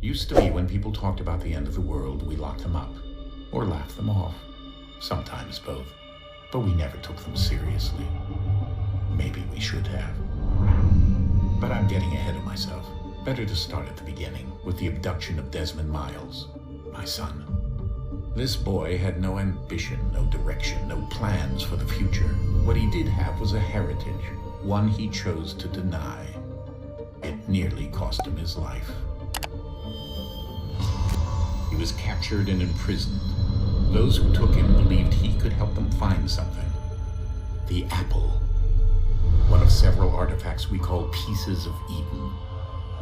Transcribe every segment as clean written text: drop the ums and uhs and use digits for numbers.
Used to be when people talked about the end of the world, we locked them up. Or laughed them off. Sometimes both. But we never took them seriously. Maybe we should have. But I'm getting ahead of myself. Better to start at the beginning, with the abduction of Desmond Miles, my son. This boy had no ambition, no direction, no plans for the future. What he did have was a heritage, one he chose to deny. It nearly cost him his life. He was captured and imprisoned. Those who took him believed he could help them find something. The apple. One of several artifacts we call pieces of Eden.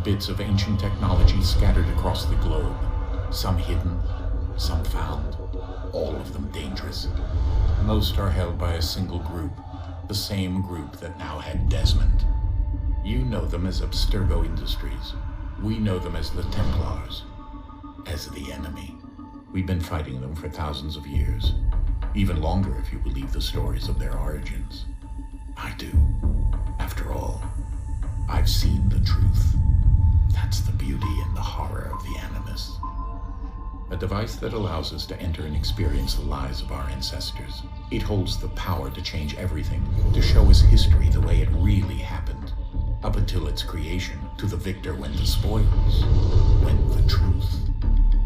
Bits of ancient technology scattered across the globe. Some hidden, some found. All of them dangerous. Most are held by a single group. The same group that now had Desmond. You know them as Abstergo Industries. We know them as the Templars. As the enemy. We've been fighting them for thousands of years. Even longer if you believe the stories of their origins. I do. After all, I've seen the truth. That's the beauty and the horror of the Animus. A device that allows us to enter and experience the lives of our ancestors. It holds the power to change everything, to show us history the way it really happened. Up until its creation, to the victor went the spoils, went the truth.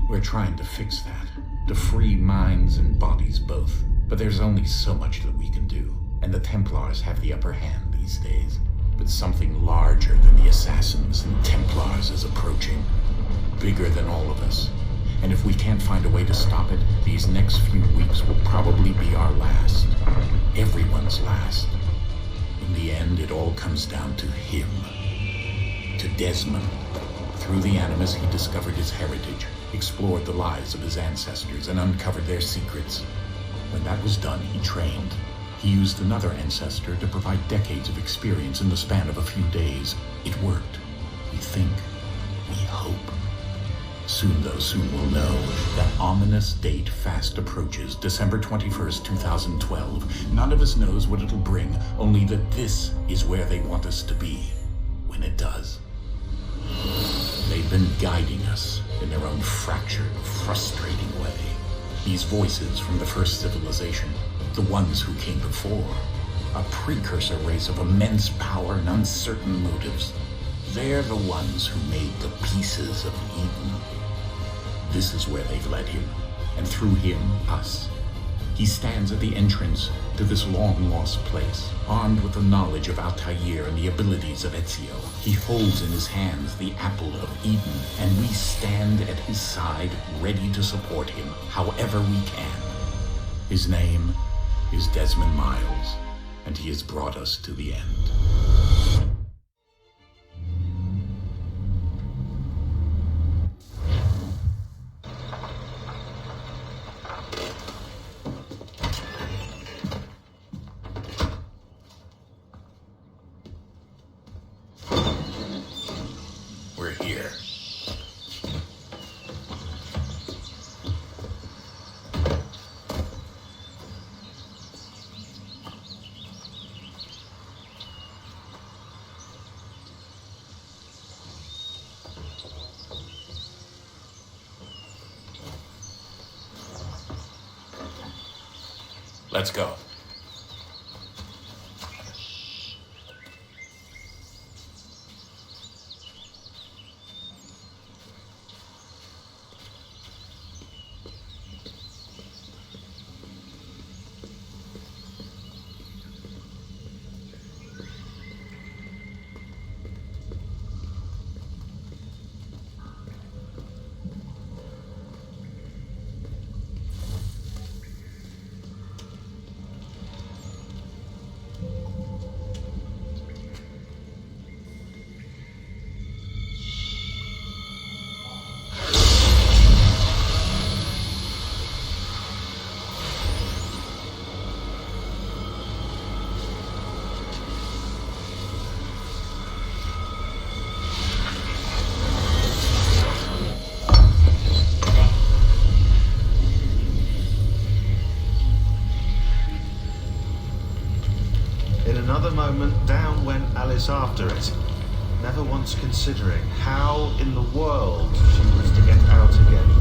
We're trying to fix that, to free minds and bodies both. But there's only so much that we can do, and the Templars have the upper hand these days. But something larger than the Assassins and Templars is approaching, bigger than all of us. And if we can't find a way to stop it, these next few weeks will probably be our last. Everyone's last. In the end, it all comes down to him. To Desmond. Through the Animus, he discovered his heritage, explored the lives of his ancestors, and uncovered their secrets. When that was done, he trained. He used another ancestor to provide decades of experience in the span of a few days. It worked. We think. We hope. Soon we'll know. That ominous date fast approaches, December 21st, 2012. None of us knows what it'll bring, only that this is where they want us to be, when it does. They've been guiding us in their own fractured, frustrating way. These voices from the first civilization, the ones who came before, a precursor race of immense power and uncertain motives. They're the ones who made the pieces of Eden. This is where they've led him, and through him, us. He stands at the entrance to this long-lost place, armed with the knowledge of Altair and the abilities of Ezio. He holds in his hands the apple of Eden, and we stand at his side, ready to support him, however we can. His name is Desmond Miles, and he has brought us to the end. We're here. Let's go. In another moment, down went Alice after it. never once considering how in the world she was to get out again.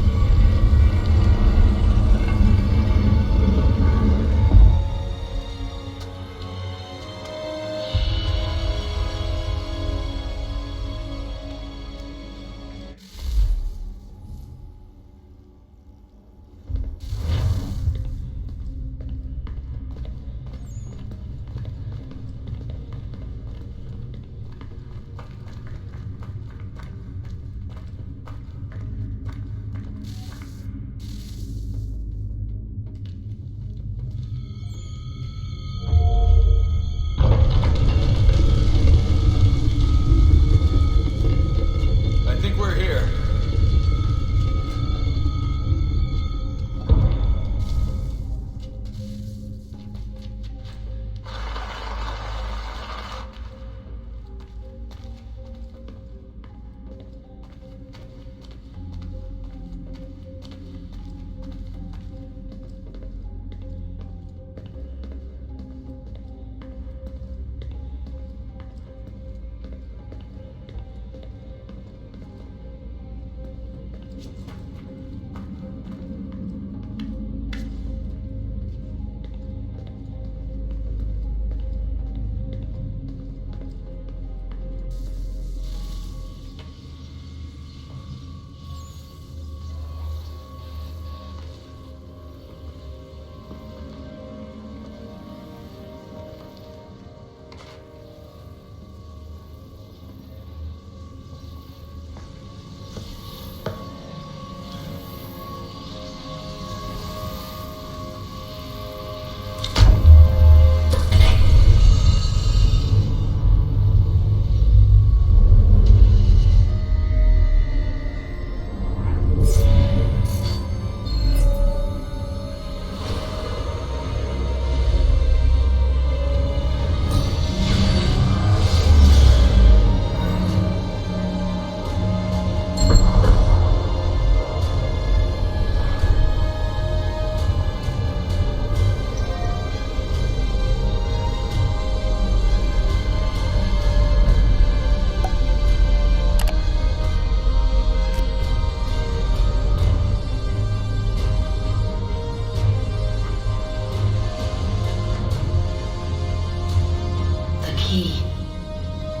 Key.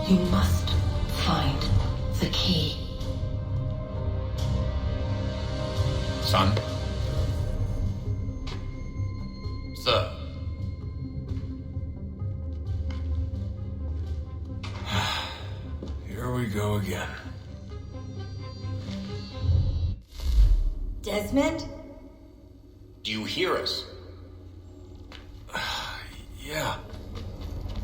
You must find the key. Son? Sir. Here we go again. Desmond? Do you hear us? Yeah.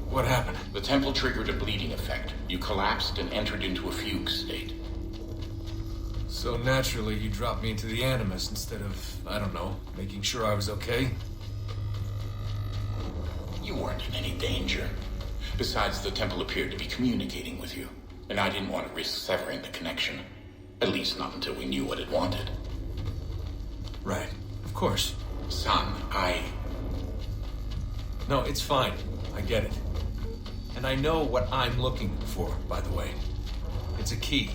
What happened? The temple triggered a bleeding effect. You collapsed and entered into a fugue state. So naturally, you dropped me into the Animus instead of, I don't know, making sure I was okay? You weren't in any danger. Besides, the temple appeared to be communicating with you, and I didn't want to risk severing the connection. At least not until we knew what it wanted. Right. Of course. Son, No, it's fine. I get it. And I know what I'm looking for, by the way. It's a key.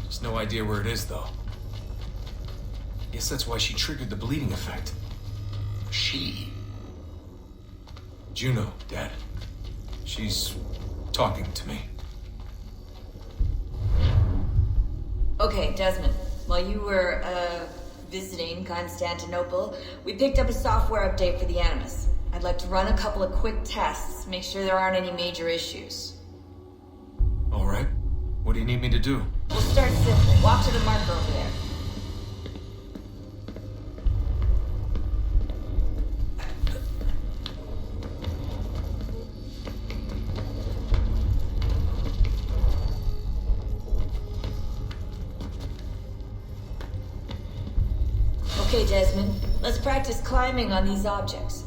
Just no idea where it is, though. Guess that's why she triggered the bleeding effect. She? Juno, Dad. She's talking to me. Okay, Desmond. While you were, visiting Constantinople, we picked up a software update for the Animus. I'd like to run a couple of quick tests, make sure there aren't any major issues. All right. What do you need me to do? We'll start simple. Walk to the marker over there. Okay, Desmond. Let's practice climbing on these objects.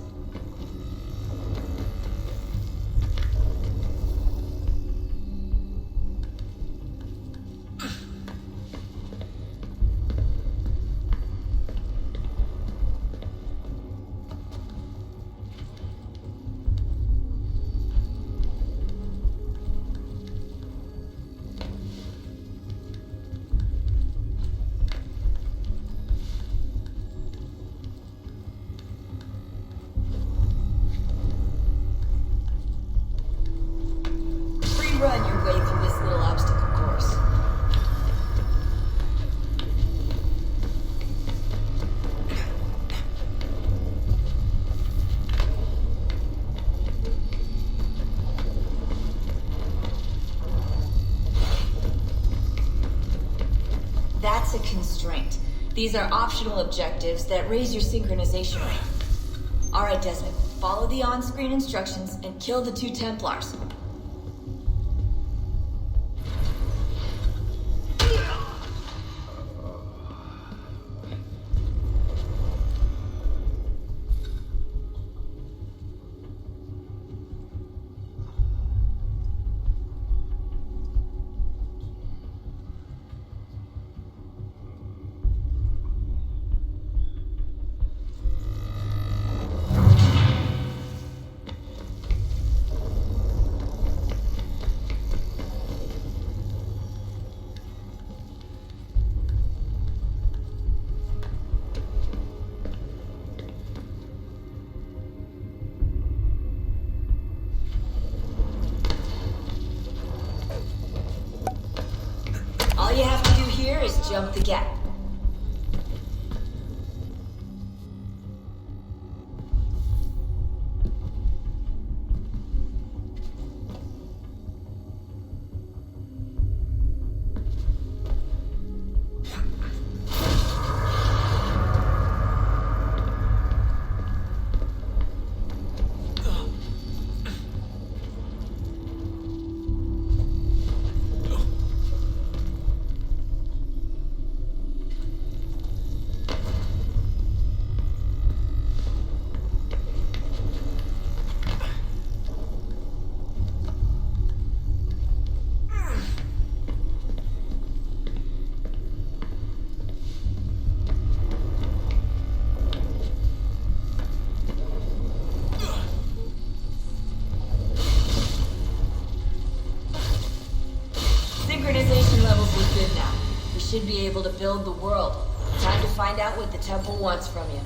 run your way through this little obstacle course. That's a constraint. These are optional objectives that raise your synchronization rate. Alright, Desmond. Follow the on-screen instructions and kill the 2 Templars. All you have to do here is jump the gap. Synchronization levels look good now. We should be able to build the world. Time to find out what the temple wants from you.